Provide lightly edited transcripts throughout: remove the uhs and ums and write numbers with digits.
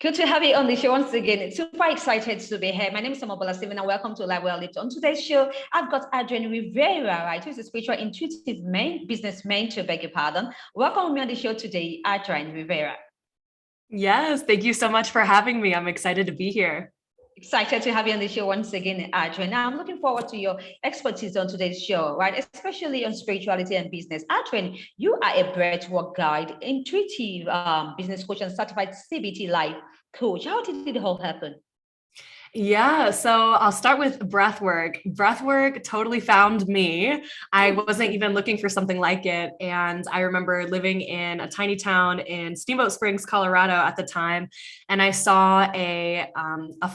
Good to have you on the show once again. Super excited to be here. My name is Samobola Steven and welcome to Live Well Lived. On today's show, I've got Adrienne Rivera, right, who's a spiritual intuitive business mentor, beg your pardon. Welcome with me on the show today, Adrienne Rivera. Yes, thank you so much for having me. I'm excited to be here. Excited to have you on the show once again, Adrienne. Now, I'm looking forward to your expertise on today's show, right? Especially on spirituality and business. Adrienne, you are a breathwork guide, intuitive business coach, and certified CBT life coach. How did it all happen? Yeah, so I'll start with breathwork. Breathwork totally found me. I wasn't even looking for something like it. And I remember living in a tiny town in Steamboat Springs, Colorado at the time. And I saw a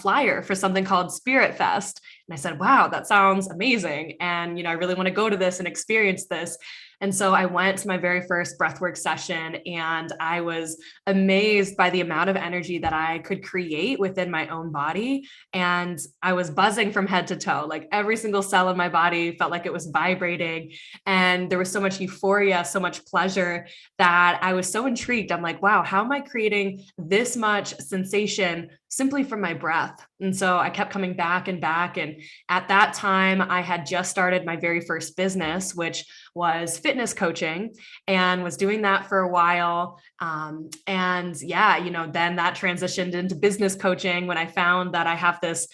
flyer for something called Spirit Fest. And I said, wow, that sounds amazing. And, I really want to go to this and experience this. And so I went to my very first breathwork session and I was amazed by the amount of energy that I could create within my own body. And I was buzzing from head to toe, like every single cell in my body felt like it was vibrating. And there was so much euphoria, so much pleasure that I was so intrigued. I'm like, wow, how am I creating this much sensation simply from my breath? And so I kept coming back and back. And at that time, I had just started my very first business, which was fitness coaching, and was doing that for a while. And yeah, then that transitioned into business coaching when I found that I have this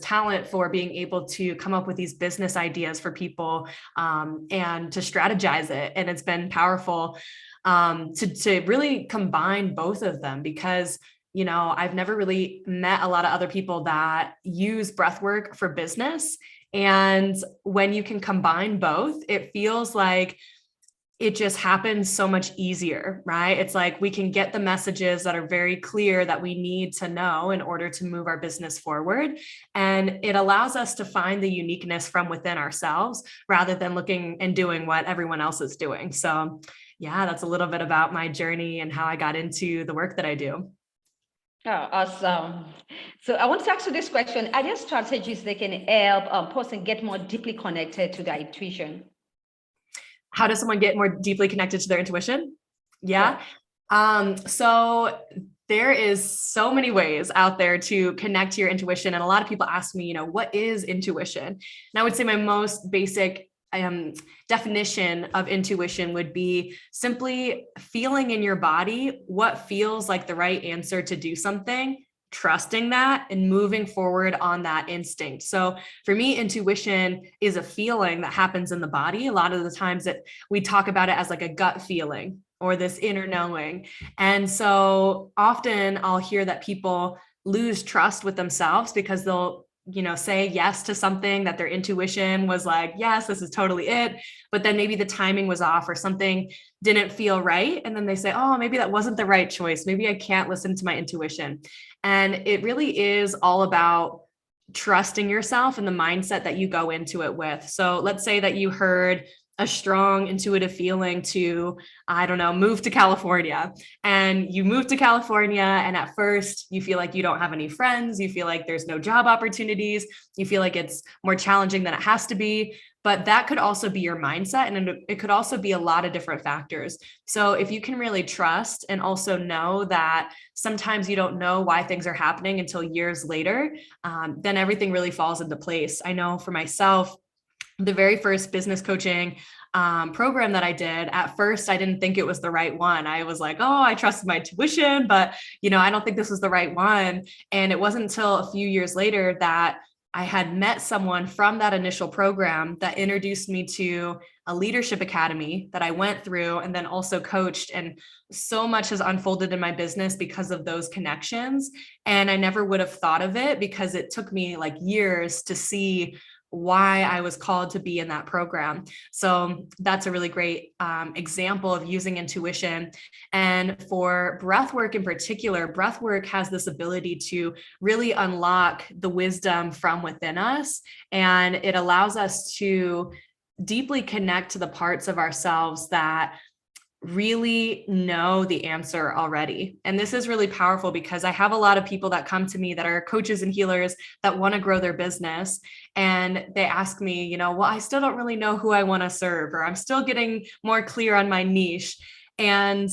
talent for being able to come up with these business ideas for people, and to strategize it. And it's been powerful, to really combine both of them because I've never really met a lot of other people that use breathwork for business. And when you can combine both, it feels like it just happens so much easier, right? It's like we can get the messages that are very clear that we need to know in order to move our business forward. And it allows us to find the uniqueness from within ourselves rather than looking and doing what everyone else is doing. So yeah, that's a little bit about my journey and how I got into the work that I do. Oh, awesome. So I want to ask you this question. Are there strategies that can help a person get more deeply connected to their intuition? How does someone get more deeply connected to their intuition? Yeah. So there is so many ways out there to connect to your intuition. And a lot of people ask me, what is intuition? And I would say my most basic definition of intuition would be simply feeling in your body what feels like the right answer to do something, trusting that and moving forward on that instinct. So for me, intuition is a feeling that happens in the body. A lot of the times that we talk about it as like a gut feeling or this inner knowing. And so often I'll hear that people lose trust with themselves because they'll say yes to something that their intuition was like, yes, this is totally it. But then maybe the timing was off or something didn't feel right. And then they say, oh, maybe that wasn't the right choice. Maybe I can't listen to my intuition. And it really is all about trusting yourself and the mindset that you go into it with. So let's say that you heard a strong intuitive feeling to, I don't know, move to California, and you move to California. And at first you feel like you don't have any friends. You feel like there's no job opportunities. You feel like it's more challenging than it has to be. But that could also be your mindset. And it could also be a lot of different factors. So if you can really trust and also know that sometimes you don't know why things are happening until years later, then everything really falls into place. I know for myself, the very first business coaching program that I did, at first, I didn't think it was the right one. I was like, oh, I trusted my tuition, but I don't think this was the right one. And it wasn't until a few years later that I had met someone from that initial program that introduced me to a leadership academy that I went through and then also coached. And so much has unfolded in my business because of those connections. And I never would have thought of it because it took me like years to see why I was called to be in that program. So that's a really great example of using intuition. And for breathwork in particular, breathwork has this ability to really unlock the wisdom from within us. And it allows us to deeply connect to the parts of ourselves that really know the answer already. And this is really powerful because I have a lot of people that come to me that are coaches and healers that want to grow their business. And they ask me, well, I still don't really know who I want to serve, or I'm still getting more clear on my niche. And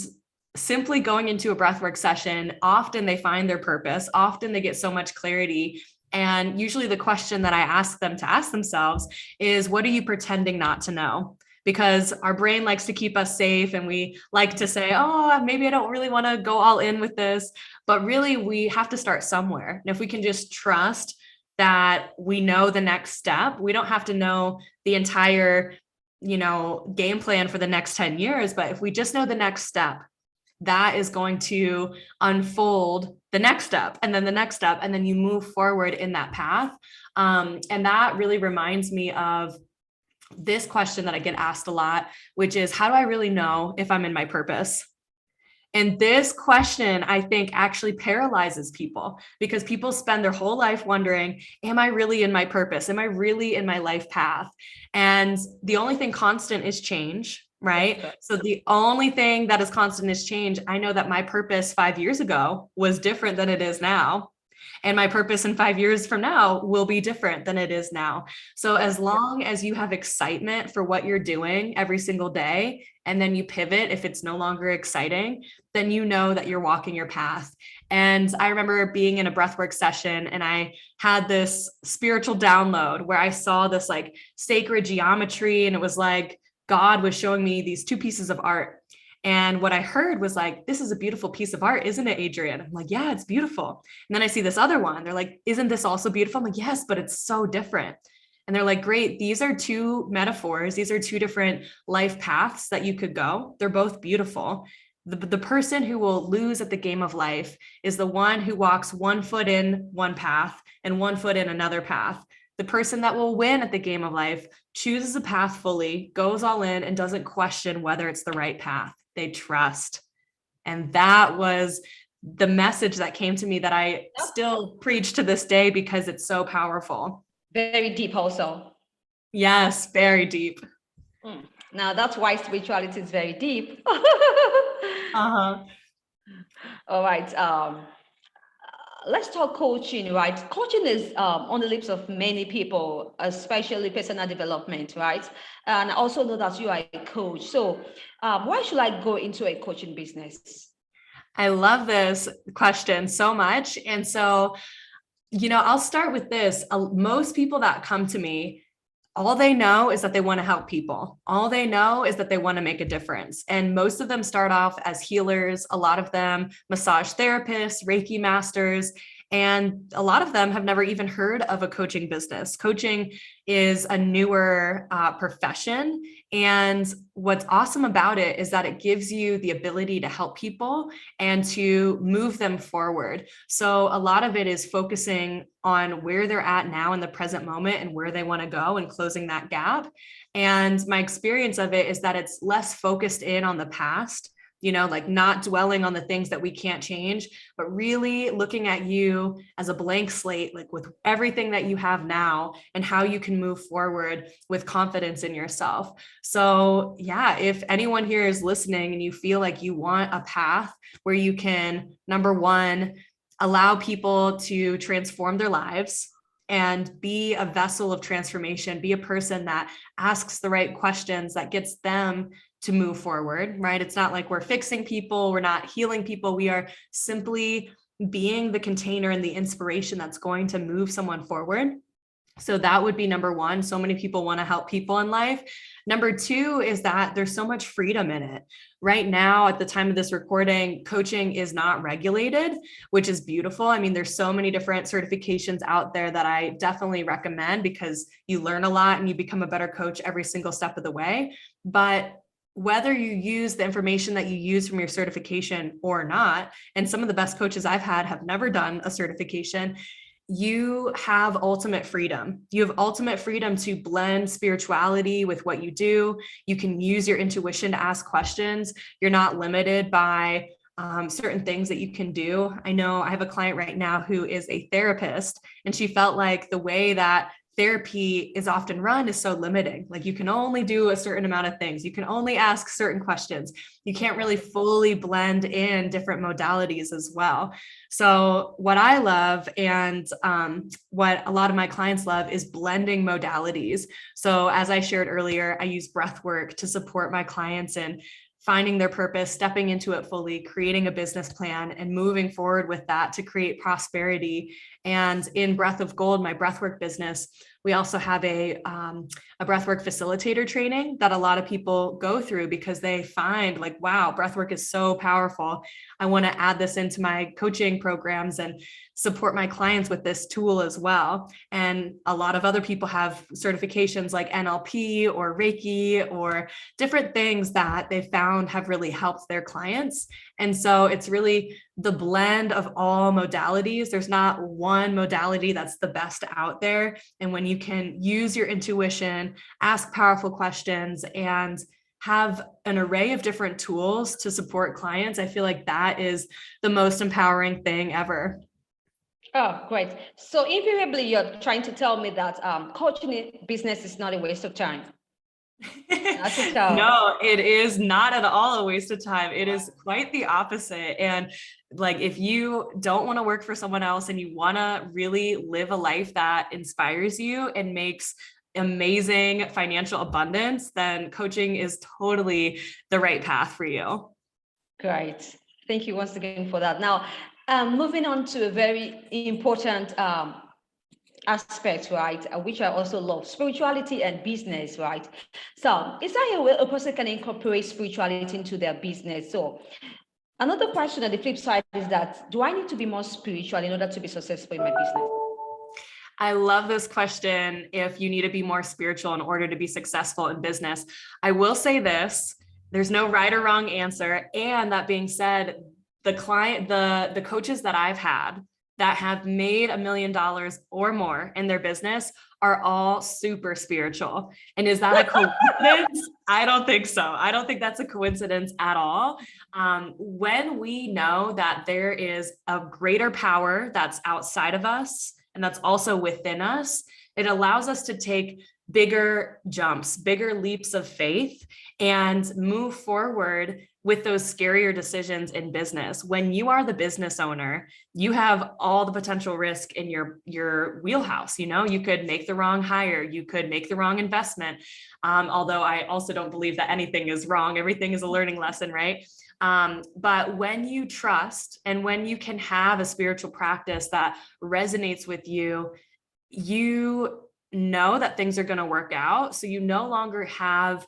simply going into a breathwork session, often they find their purpose, often they get so much clarity. And usually the question that I ask them to ask themselves is, what are you pretending not to know? Because our brain likes to keep us safe, and we like to say, oh, maybe I don't really want to go all in with this. But really, we have to start somewhere. And if we can just trust that we know the next step, we don't have to know the entire, game plan for the next 10 years. But if we just know the next step, that is going to unfold the next step, and then the next step, and then you move forward in that path. And that really reminds me of this question that I get asked a lot, which is, how do I really know if I'm in my purpose? And this question, I think, actually paralyzes people, because people spend their whole life wondering, am I really in my purpose? Am I really in my life path? And the only thing constant is change, right? So the only thing that is constant is change. I know that my purpose 5 years ago was different than it is now. And my purpose in 5 years from now will be different than it is now. So as long as you have excitement for what you're doing every single day, and then you pivot if it's no longer exciting, then you know that you're walking your path. And I remember being in a breathwork session, and I had this spiritual download where I saw this like sacred geometry, and it was like God was showing me these two pieces of art. And what I heard was like, this is a beautiful piece of art, isn't it, Adrienne? I'm like, yeah, it's beautiful. And then I see this other one. They're like, isn't this also beautiful? I'm like, yes, but it's so different. And they're like, great, these are two metaphors. These are two different life paths that you could go. They're both beautiful. The person who will lose at the game of life is the one who walks 1 foot in one path and 1 foot in another path. The person that will win at the game of life chooses a path fully, goes all in, and doesn't question whether it's the right path. They trust. And that was the message that came to me that I still preach to this day, because it's so powerful. Very deep also. Yes, very deep. Now that's why spirituality is very deep. Uh-huh. All right. Let's talk coaching, right? Coaching is on the lips of many people, especially personal development, right? And I also know that you are a coach. So why should I go into a coaching business? I love this question so much. And so, I'll start with this. Most people that come to me, all they know is that they want to help people. All they know is that they want to make a difference. And most of them start off as healers, a lot of them massage therapists, Reiki masters, and a lot of them have never even heard of a coaching business. Coaching is a newer profession. And what's awesome about it is that it gives you the ability to help people and to move them forward. So a lot of it is focusing on where they're at now in the present moment and where they want to go and closing that gap. And my experience of it is that it's less focused in on the past, like not dwelling on the things that we can't change, but really looking at you as a blank slate, like with everything that you have now and how you can move forward with confidence in yourself. So yeah, if anyone here is listening and you feel like you want a path where you can, number one, allow people to transform their lives and be a vessel of transformation, be a person that asks the right questions that gets them to move forward, right? It's not like we're fixing people, we're not healing people. We are simply being the container and the inspiration that's going to move someone forward. So that would be number one. So many people want to help people in life. Number two is that there's so much freedom in it. Right now, at the time of this recording, coaching is not regulated, which is beautiful. I mean, there's so many different certifications out there that I definitely recommend, because you learn a lot and you become a better coach every single step of the way. But whether you use the information that you use from your certification or not, and some of the best coaches I've had have never done a certification, you have ultimate freedom. You have ultimate freedom to blend spirituality with what you do. You can use your intuition to ask questions. You're not limited by certain things that you can do. I know I have a client right now who is a therapist, and she felt like the way that therapy is often run is so limiting. Like you can only do a certain amount of things. You can only ask certain questions. You can't really fully blend in different modalities as well. So what I love, and what a lot of my clients love, is blending modalities. So as I shared earlier, I use breathwork to support my clients in finding their purpose, stepping into it fully, creating a business plan, and moving forward with that to create prosperity. And in Breath of Gold, my breathwork business, we also have a breathwork facilitator training that a lot of people go through because they find like, wow, breathwork is so powerful. I want to add this into my coaching programs and support my clients with this tool as well. And a lot of other people have certifications like NLP or Reiki or different things that they found have really helped their clients. And so it's really the blend of all modalities. There's not one modality that's the best out there. And when you can use your intuition, ask powerful questions, and have an array of different tools to support clients, I feel like that is the most empowering thing ever. Oh, great. So invariably, you're trying to tell me that coaching business is not a waste of time. No, it is not at all a waste of time. It is quite the opposite. And like, if you don't want to work for someone else and you want to really live a life that inspires you and makes amazing financial abundance, then coaching is totally the right path for you. Great. Thank you once again for that. Now, moving on to a very important aspects, right, which I also love, spirituality and business, right? So is there a way a person can incorporate spirituality into their business? So another question on the flip side is that, do I need to be more spiritual in order to be successful in my business? I love this question. If you need to be more spiritual in order to be successful in business, I will say this, there's no right or wrong answer. And that being said, the coaches that I've had that have made $1 million or more in their business are all super spiritual. And is that a coincidence? I don't think so. I don't think that's a coincidence at all. When we know that there is a greater power that's outside of us and that's also within us, it allows us to take bigger jumps, bigger leaps of faith, and move forward with those scarier decisions in business. When you are the business owner, you have all the potential risk in your wheelhouse. You know, you could make the wrong hire, you could make the wrong investment. Although I also don't believe that anything is wrong. Everything is a learning lesson, right? But when you trust and when you can have a spiritual practice that resonates with you, you know that things are going to work out. So you no longer have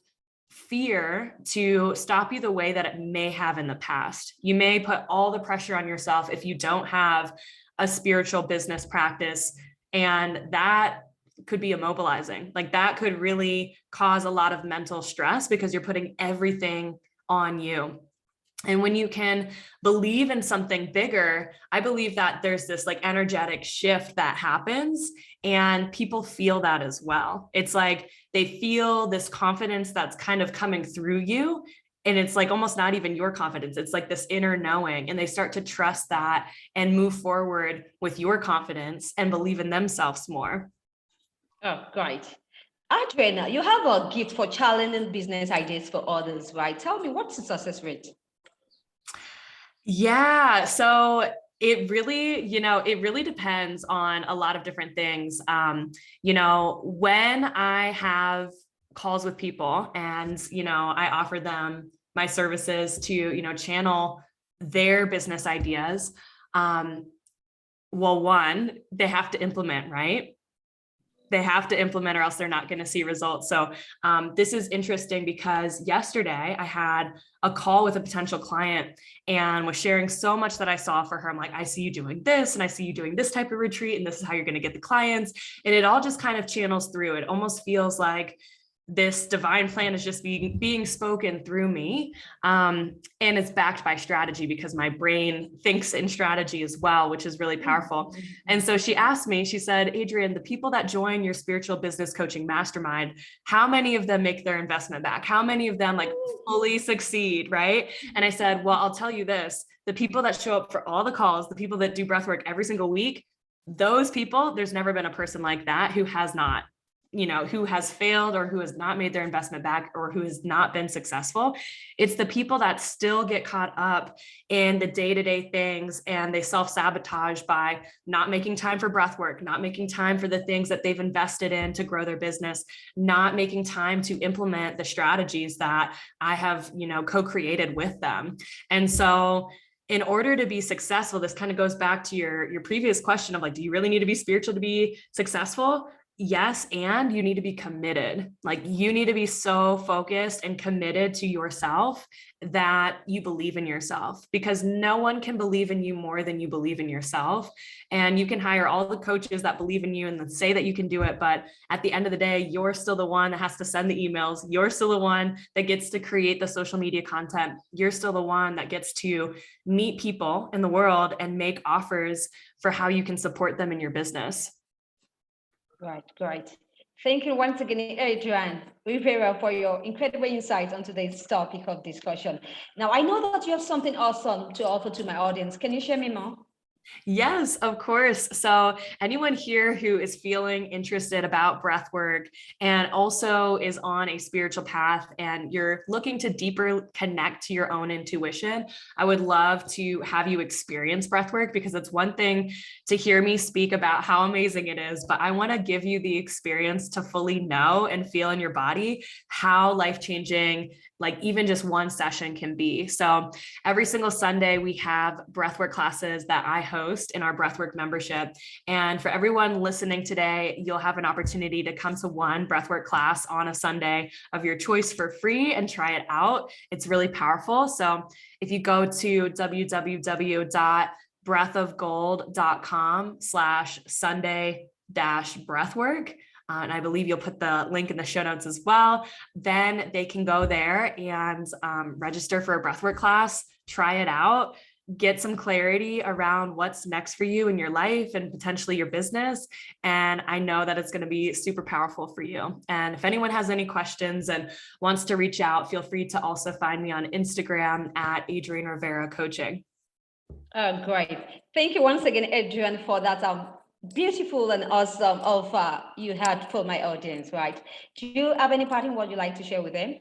fear to stop you the way that it may have in the past. You may put all the pressure on yourself if you don't have a spiritual business practice, and that could be immobilizing. Like that could really cause a lot of mental stress because you're putting everything on you. And when you can believe in something bigger, I believe that there's this like energetic shift that happens and people feel that as well. It's like they feel this confidence that's kind of coming through you. And it's like almost not even your confidence. It's like this inner knowing, and they start to trust that and move forward with your confidence and believe in themselves more. Oh, great. Adrienne, you have a gift for challenging business ideas for others, right? Tell me, what's the success rate? Yeah. So it really depends on a lot of different things. When I have calls with people and, I offer them my services to, channel their business ideas. One, they have to implement, right? They have to implement or else they're not going to see results. So this is interesting because yesterday I had a call with a potential client and was sharing so much that I saw for her. I'm like, I see you doing this and I see you doing this type of retreat and this is how you're going to get the clients. And it all just kind of channels through. It almost feels like this divine plan is just being spoken through me. And it's backed by strategy because my brain thinks in strategy as well, which is really powerful. And so she asked me, she said, Adrienne, the people that join your spiritual business coaching mastermind, how many of them make their investment back? How many of them like fully succeed, right? And I said, well, I'll tell you this, the people that show up for all the calls, the people that do breathwork every single week, those people, there's never been a person like that who has not. who has failed or who has not made their investment back or who has not been successful. It's the people that still get caught up in the day-to-day things, and they self-sabotage by not making time for breath work, not making time for the things that they've invested in to grow their business, not making time to implement the strategies that I have, co-created with them. And so in order to be successful, this kind of goes back to your previous question of like, do you really need to be spiritual to be successful? Yes. And you need to be committed. Like, you need to be so focused and committed to yourself that you believe in yourself, because no one can believe in you more than you believe in yourself. And you can hire all the coaches that believe in you and say that you can do it. But at the end of the day, you're still the one that has to send the emails. You're still the one that gets to create the social media content. You're still the one that gets to meet people in the world and make offers for how you can support them in your business. Right, great. Thank you once again, Adrienne Rivera, for your incredible insights on today's topic of discussion. Now, I know that you have something awesome to offer to my audience. Can you share me more? Yes, of course. So anyone here who is feeling interested about breath work and also is on a spiritual path and you're looking to deeper connect to your own intuition, I would love to have you experience breath work, because it's one thing to hear me speak about how amazing it is, but I want to give you the experience to fully know and feel in your body how life-changing, like even just one session can be. So every single Sunday, we have breathwork classes that I host in our breathwork membership. And for everyone listening today, you'll have an opportunity to come to one breathwork class on a Sunday of your choice for free and try it out. It's really powerful. So if you go to www.breathofgold.com/Sunday-breathwork, and I believe you'll put the link in the show notes as well, then they can go there and register for a breathwork class, try it out, get some clarity around what's next for you in your life and potentially your business. And I know that it's going to be super powerful for you. And if anyone has any questions and wants to reach out, feel free to also find me on Instagram at Adrienne Rivera Coaching. Great. Thank you once again, Adrienne, for that beautiful and awesome offer you had for my audience, right? Do you have any parting word you'd like to share with them?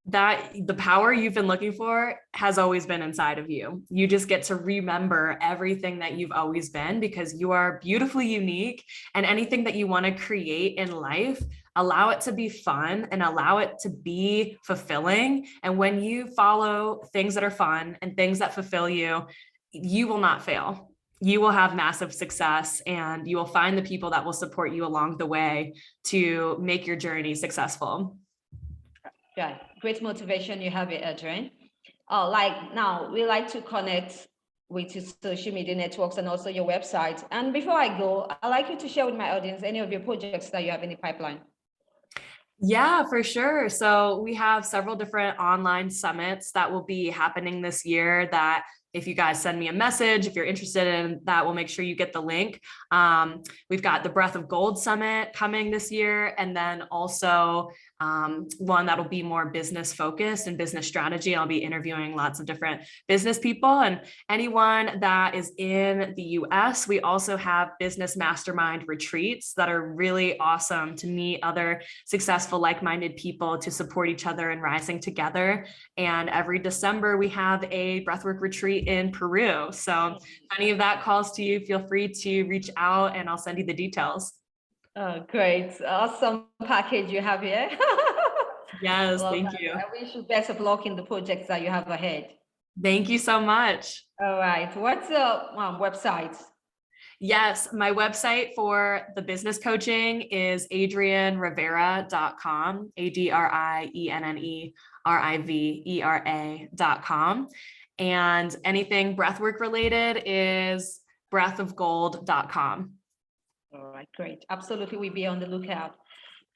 That the power you've been looking for has always been inside of you. You just get to remember everything that you've always been, because you are beautifully unique, and anything that you want to create in life, allow it to be fun and allow it to be fulfilling. And when you follow things that are fun and things that fulfill you, you will not fail. You will have massive success, and you will find the people that will support you along the way to make your journey successful. Yeah, great motivation you have here, Adrienne. Like now, we like to connect with your social media networks and also your website. And before I go, I'd like you to share with my audience any of your projects that you have in the pipeline. Yeah, for sure. So we have several different online summits that will be happening this year that if you guys send me a message, if you're interested in that, we'll make sure you get the link. We've got the Breath of Gold Summit coming this year, and then also one that'll be more business focused and business strategy. I'll be interviewing lots of different business people, and anyone that is in the US, we also have business mastermind retreats that are really awesome to meet other successful, like-minded people, to support each other and rising together. And every December, we have a breathwork retreat in Peru. So if any of that calls to you, feel free to reach out and I'll send you the details. Oh, great. Awesome package you have here. Yes, thank you. I wish you best of luck in the projects that you have ahead. Thank you so much. All right. What's your website? Yes, my website for the business coaching is adriennrivera.com, ADRIENNERIVERA.com. And anything breathwork related is breathofgold.com. All right, great. Absolutely, we'll be on the lookout.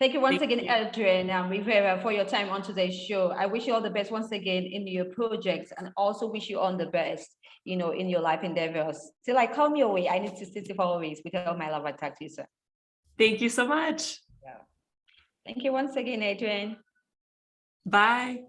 Thank you once again, Adrienne Rivera, for your time on today's show. I wish you all the best once again in your projects, and also wish you all the best, in your life endeavors. Till I come your way, I need to stay always with all my love and talk to you, sir. Thank you so much. Yeah. Thank you once again, Adrienne. Bye.